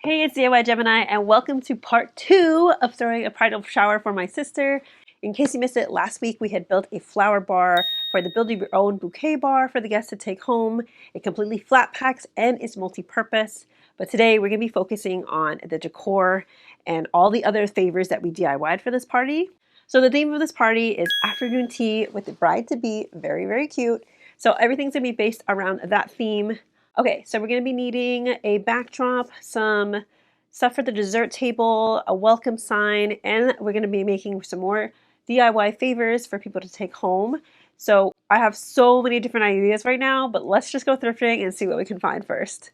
Hey, it's DIY Gemini, and welcome to part 2 of throwing a bridal shower for my sister. In case you missed it, last week we had built a flower bar for the build your own bouquet bar for the guests to take home. It completely flat packs and is multi-purpose. But today we're going to be focusing on the decor and all the other favors that we DIY'd for this party. So the theme of this party is afternoon tea with the bride-to-be. Very, very cute. So everything's going to be based around that theme. Okay, so we're going to be needing a backdrop, some stuff for the dessert table, a welcome sign, and we're going to be making some more DIY favors for people to take home. So I have so many different ideas right now, but let's just go thrifting and see what we can find first.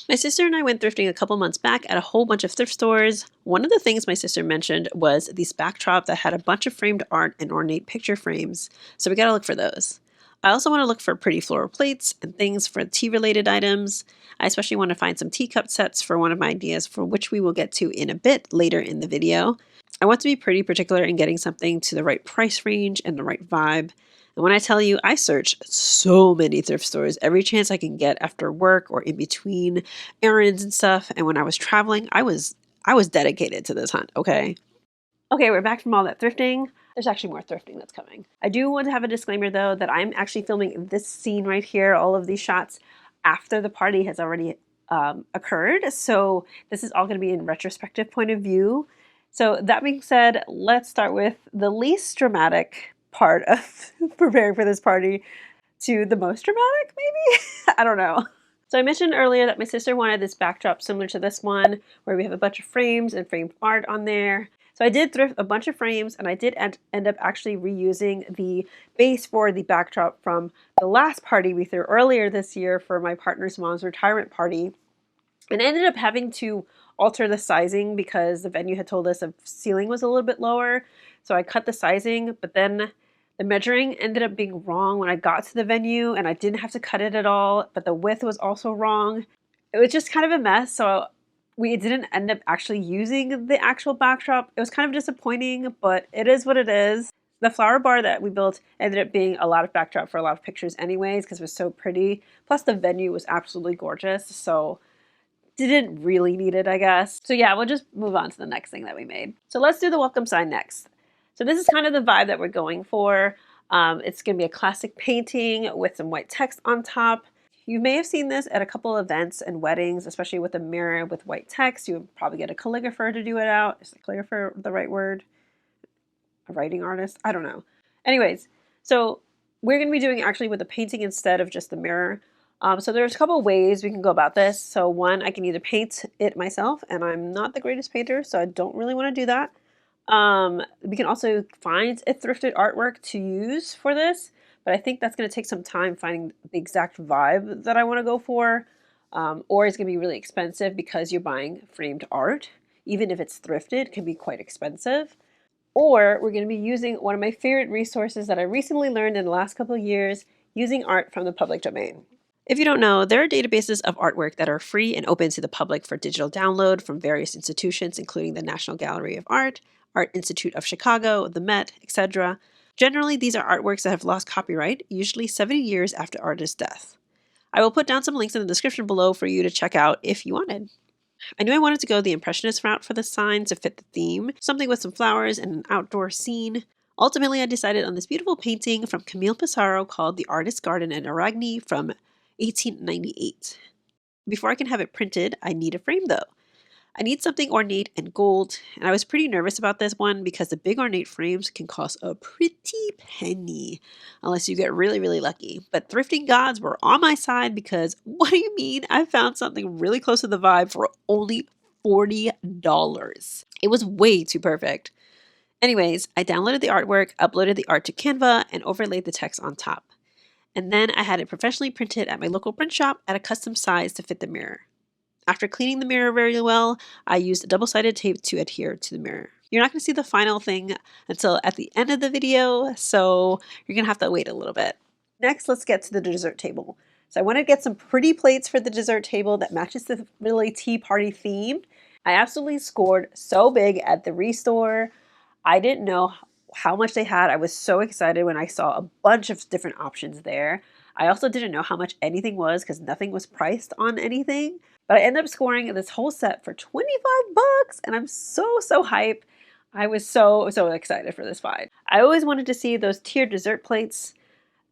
My sister and I went thrifting a couple months back at a whole bunch of thrift stores. One of the things my sister mentioned was this backdrop that had a bunch of framed art and ornate picture frames, so we gotta look for those. I also want to look for pretty floral plates and things for tea-related items. I especially want to find some teacup sets for one of my ideas, for which we will get to in a bit later in the video. I want to be pretty particular in getting something to the right price range and the right vibe. And when I tell you, I search so many thrift stores every chance I can get after work or in between errands and stuff. And when I was traveling, I was dedicated to this hunt, okay? Okay, we're back from all that thrifting. There's actually more thrifting that's coming. I do want to have a disclaimer though that I'm actually filming this scene right here, all of these shots, after the party has already occurred. So this is all going to be in retrospective point of view. So that being said, let's start with the least dramatic part of preparing for this party to the most dramatic, maybe? I don't know. So I mentioned earlier that my sister wanted this backdrop similar to this one, where we have a bunch of frames and framed art on there. So I did thrift a bunch of frames, and I did end up actually reusing the base for the backdrop from the last party we threw earlier this year for my partner's mom's retirement party. And I ended up having to alter the sizing because the venue had told us the ceiling was a little bit lower. So I cut the sizing, but then the measuring ended up being wrong when I got to the venue, and I didn't have to cut it at all, but the width was also wrong. It was just kind of a mess, so we didn't end up actually using the actual backdrop. It was kind of disappointing, but it is what it is. The flower bar that we built ended up being a lot of backdrop for a lot of pictures anyways because it was so pretty. Plus the venue was absolutely gorgeous, so didn't really need it, I guess. So yeah, we'll just move on to the next thing that we made. So let's do the welcome sign next. So this is kind of the vibe that we're going for. It's going to be a classic painting with some white text on top. You may have seen this at a couple events and weddings, especially with a mirror with white text. You would probably get a calligrapher to do it out. Is a calligrapher the right word? A writing artist? I don't know. Anyways, so we're going to be doing actually with a painting instead of just the mirror. So there's a couple ways we can go about this. So one, I can either paint it myself, and I'm not the greatest painter, so I don't really want to do that. We can also find a thrifted artwork to use for this, but I think that's going to take some time finding the exact vibe that I want to go for, or it's going to be really expensive because you're buying framed art. Even if it's thrifted, it can be quite expensive. Or we're going to be using one of my favorite resources that I recently learned in the last couple of years, using art from the public domain. If you don't know, there are databases of artwork that are free and open to the public for digital download from various institutions, including the National Gallery of Art, Art Institute of Chicago, the Met, etc. Generally, these are artworks that have lost copyright, usually 70 years after artist's death. I will put down some links in the description below for you to check out if you wanted. I knew I wanted to go the Impressionist route for the sign to fit the theme, something with some flowers and an outdoor scene. Ultimately, I decided on this beautiful painting from Camille Pissarro called The Artist's Garden in Aragni from 1898. Before I can have it printed, I need a frame though. I need something ornate and gold, and I was pretty nervous about this one because the big ornate frames can cost a pretty penny unless you get really, really lucky. But thrifting gods were on my side because what do you mean? I found something really close to the vibe for only $40. It was way too perfect. Anyways, I downloaded the artwork, uploaded the art to Canva, and overlaid the text on top. And then I had it professionally printed at my local print shop at a custom size to fit the mirror. After cleaning the mirror very well, I used double-sided tape to adhere to the mirror. You're not going to see the final thing until at the end of the video, so you're going to have to wait a little bit. Next, let's get to the dessert table. So I want to get some pretty plates for the dessert table that matches the really tea party theme. I absolutely scored so big at the Restore. I didn't know how much they had. I was so excited when I saw a bunch of different options there. I also didn't know how much anything was because nothing was priced on anything. But I ended up scoring this whole set for 25 bucks, and I'm so hype. I was so excited for this find. I always wanted to see those tiered dessert plates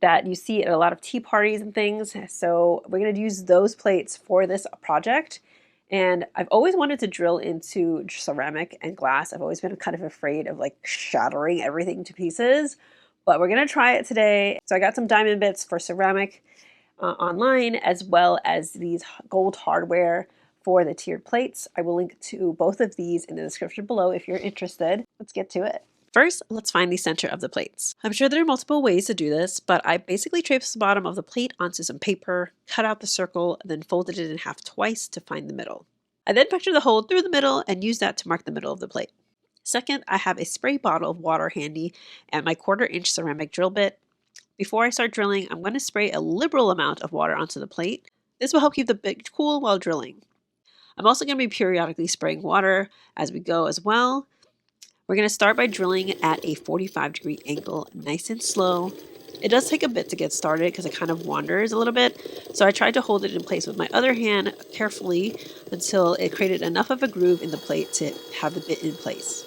that you see at a lot of tea parties and things. So we're going to use those plates for this project. And I've always wanted to drill into ceramic and glass. I've always been kind of afraid of like shattering everything to pieces, but we're going to try it today. So I got some diamond bits for ceramic online, as well as these gold hardware for the tiered plates. I will link to both of these in the description below if you're interested. Let's get to it. First, let's find the center of the plates. I'm sure there are multiple ways to do this, but I basically traced the bottom of the plate onto some paper, cut out the circle, and then folded it in half twice to find the middle. I then punctured the hole through the middle and used that to mark the middle of the plate. Second, I have a spray bottle of water handy and my 1/4-inch ceramic drill bit. Before I start drilling, I'm going to spray a liberal amount of water onto the plate. This will help keep the bit cool while drilling. I'm also going to be periodically spraying water as we go as well. We're going to start by drilling at a 45-degree angle, nice and slow. It does take a bit to get started because it kind of wanders a little bit, so I tried to hold it in place with my other hand carefully until it created enough of a groove in the plate to have the bit in place.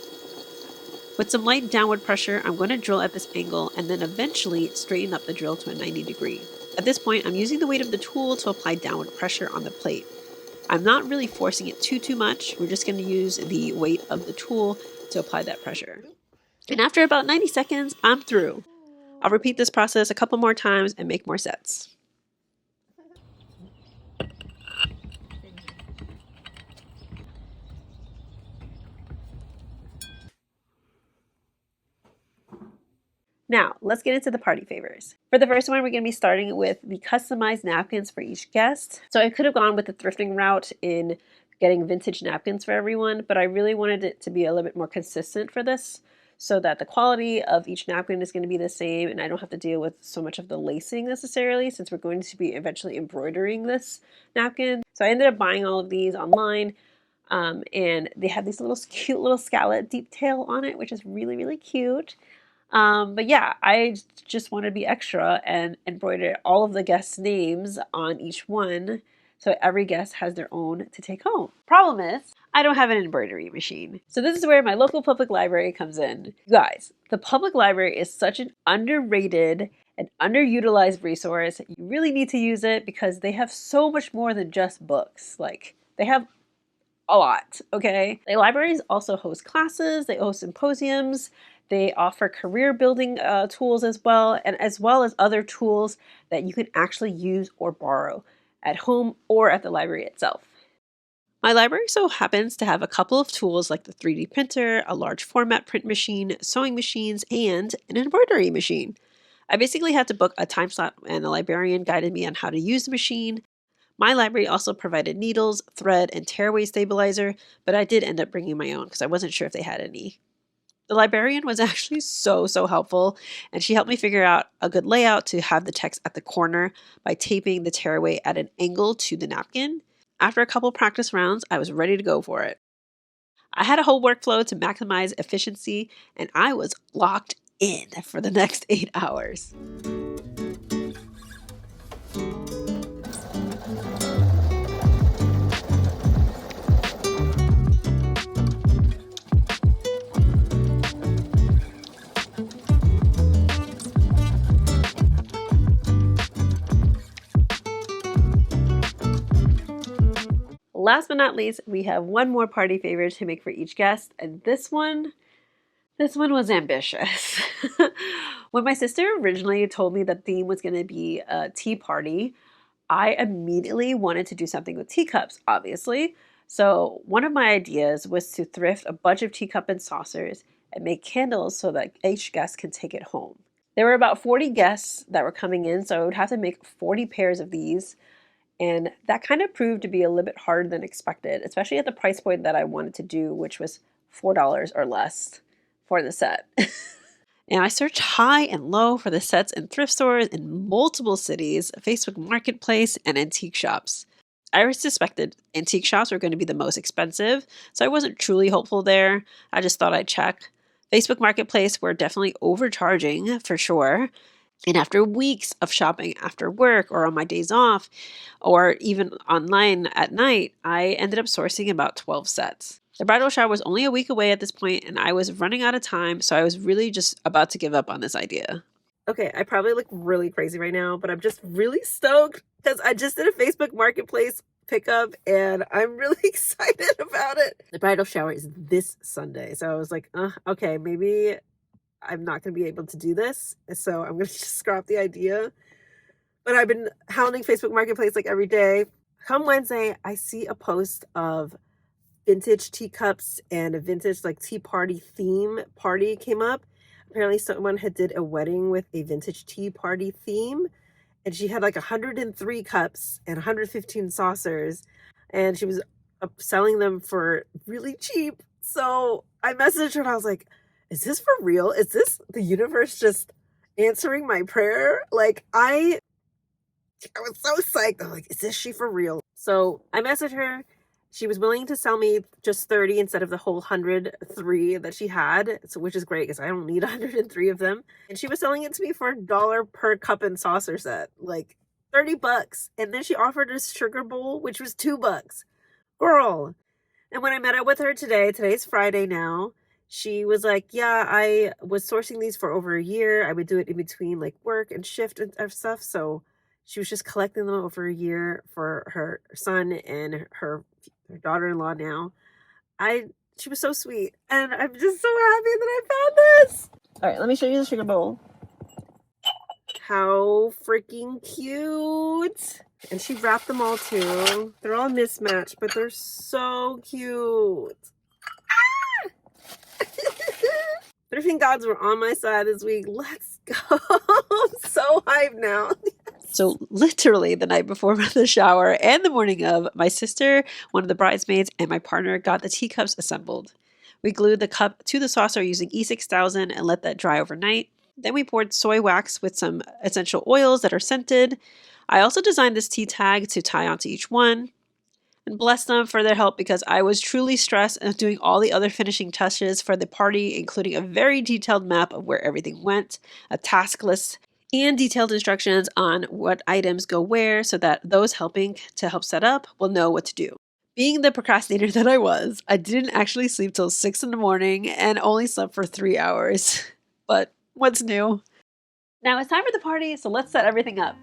With some light downward pressure, I'm going to drill at this angle and then eventually straighten up the drill to a 90-degree. At this point, I'm using the weight of the tool to apply downward pressure on the plate. I'm not really forcing it too much. We're just going to use the weight of the tool to apply that pressure. And after about 90 seconds, I'm through. I'll repeat this process a couple more times and make more sets. Now, let's get into the party favors. For the first one, we're going to be starting with the customized napkins for each guest. So I could have gone with the thrifting route in getting vintage napkins for everyone, but I really wanted it to be a little bit more consistent for this so that the quality of each napkin is going to be the same and I don't have to deal with so much of the lacing necessarily, since we're going to be eventually embroidering this napkin. So I ended up buying all of these online. And they have these cute little scallop detail on it, which is really cute. But yeah, I just want to be extra and embroider all of the guests' names on each one, so every guest has their own to take home. Problem is, I don't have an embroidery machine. So this is where my local public library comes in. You guys, the public library is such an underrated and underutilized resource. You really need to use it because they have so much more than just books. Like, they have a lot, okay? The libraries also host classes, they host symposiums, they offer career building tools as well as other tools that you can actually use or borrow at home or at the library itself. My library so happens to have a couple of tools like the 3D printer, a large format print machine, sewing machines, and an embroidery machine. I basically had to book a time slot and the librarian guided me on how to use the machine. My library also provided needles, thread, and tearaway stabilizer, but I did end up bringing my own because I wasn't sure if they had any. The librarian was actually so helpful, and she helped me figure out a good layout to have the text at the corner by taping the tearaway at an angle to the napkin. After a couple practice rounds, I was ready to go for it. I had a whole workflow to maximize efficiency, and I was locked in for the next 8 hours. Last but not least, we have one more party favor to make for each guest, and this one was ambitious. When my sister originally told me the theme was going to be a tea party, I immediately wanted to do something with teacups, obviously. So one of my ideas was to thrift a bunch of teacup and saucers and make candles so that each guest can take it home. There were about 40 guests that were coming in, so I would have to make 40 pairs of these. And that kind of proved to be a little bit harder than expected, especially at the price point that I wanted to do, which was $4 or less for the set. And I searched high and low for the sets in thrift stores in multiple cities, Facebook Marketplace, and antique shops. I suspected antique shops were going to be the most expensive, so I wasn't truly hopeful there. I just thought I'd check. Facebook Marketplace were definitely overcharging for sure. And after weeks of shopping after work or on my days off, or even online at night, I ended up sourcing about 12 sets. The bridal shower was only a week away at this point, and I was running out of time, so I was really just about to give up on this idea. Okay, I probably look really crazy right now, but I'm just really stoked because I just did a Facebook Marketplace pickup and I'm really excited about it. The bridal shower is this Sunday, so I was like, okay, maybe I'm not going to be able to do this, so I'm going to just scrap the idea. But I've been hounding Facebook Marketplace like every day. Come Wednesday, I see a post of vintage teacups and a vintage like tea party theme party came up. Apparently someone had did a wedding with a vintage tea party theme, and she had like 103 cups and 115 saucers, and she was selling them for really cheap. So I messaged her and I was like, is this for real? Is this the universe just answering my prayer? Like I was so psyched. I'm like, is this she for real? So I messaged her. She was willing to sell me just 30 instead of the whole 103 that she had, so which is great because I don't need 103 of them. And she was selling it to me for $1 per cup and saucer set, like $30. And then she offered a sugar bowl, which was $2. Girl. And when I met up with her today, today's Friday now, she was like, yeah, I was sourcing these for over a year. I would do it in between like work and shift and stuff. So she was just collecting them over a year for her son and her daughter-in-law now. She was so sweet, and I'm just so happy that I found this. All right, let me show you the sugar bowl. How freaking cute. And she wrapped them all too. They're all mismatched, but they're so cute. Thrifting gods were on my side this week. Let's go. I'm so hyped now. So literally the night before the shower and the morning of, my sister, one of the bridesmaids, and my partner got the teacups assembled. We glued the cup to the saucer using E6000 and let that dry overnight. Then we poured soy wax with some essential oils that are scented. I also designed this tea tag to tie onto each one, and bless them for their help because I was truly stressed and doing all the other finishing touches for the party, including a very detailed map of where everything went, a task list, and detailed instructions on what items go where so that those helping to help set up will know what to do. Being the procrastinator that I was, I didn't actually sleep till 6 in the morning and only slept for 3 hours. But what's new? Now it's time for the party, so let's set everything up.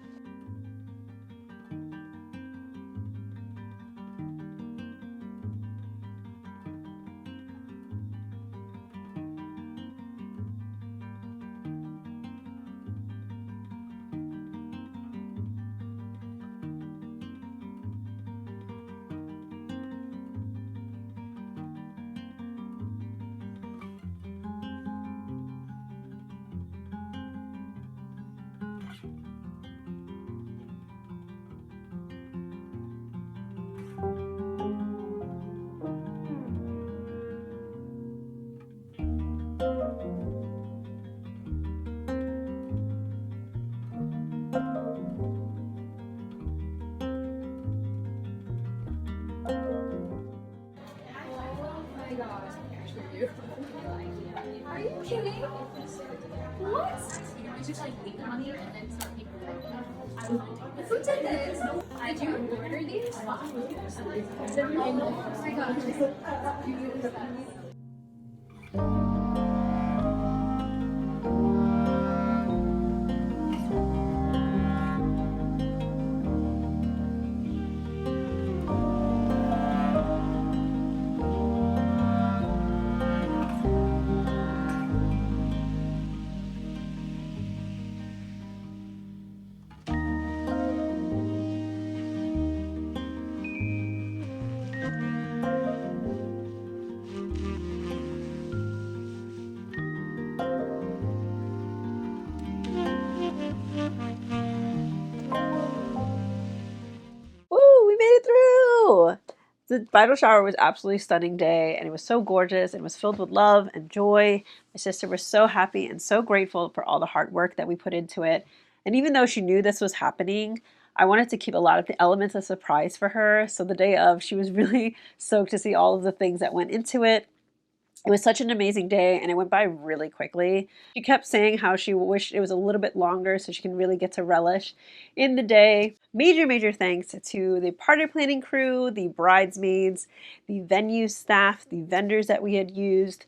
Are you kidding? What? You just like leave money and then start people who did this? Did you order these? Oh my gosh. Woo, we made it through! The bridal shower was absolutely stunning day, and it was so gorgeous and was filled with love and joy. My sister was so happy and so grateful for all the hard work that we put into it. And even though she knew this was happening, I wanted to keep a lot of the elements a surprise for her. So the day of, she was really stoked to see all of the things that went into it. It was such an amazing day and it went by really quickly. She kept saying how she wished it was a little bit longer so she can really get to relish in the day. Major, major thanks to the party planning crew, the bridesmaids, the venue staff, the vendors that we had used,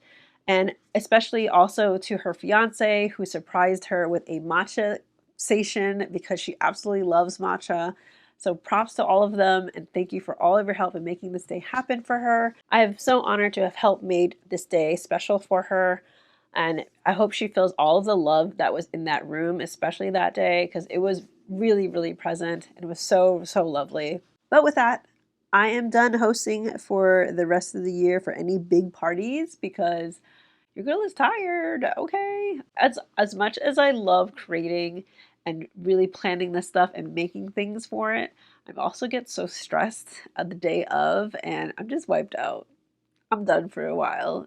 and especially also to her fiance who surprised her with a matcha station because she absolutely loves matcha. So props to all of them and thank you for all of your help in making this day happen for her. I am so honored to have helped made this day special for her. And I hope she feels all of the love that was in that room, especially that day, because it was really, really present and it was so, so lovely. But with that, I am done hosting for the rest of the year for any big parties because your girl is tired. Okay. As much as I love creating and really planning this stuff and making things for it, I also get so stressed at the day of and I'm just wiped out. I'm done for a while.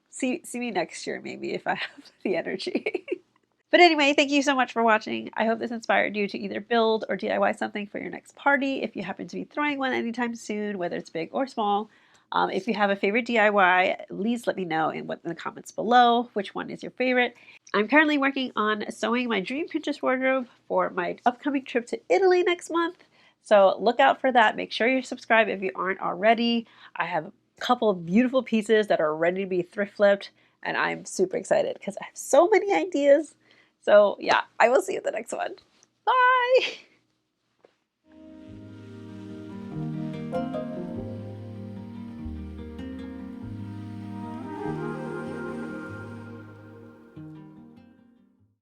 See me next year maybe if I have the energy. But anyway, thank you so much for watching. I hope this inspired you to either build or DIY something for your next party if you happen to be throwing one anytime soon, whether it's big or small. If you have a favorite DIY, please let me know in the comments below which one is your favorite. I'm currently working on sewing my dream Pinterest wardrobe for my upcoming trip to Italy next month. So look out for that. Make sure you're subscribed if you aren't already. I have a couple of beautiful pieces that are ready to be thrift flipped, and I'm super excited because I have so many ideas. So yeah, I will see you in the next one. Bye!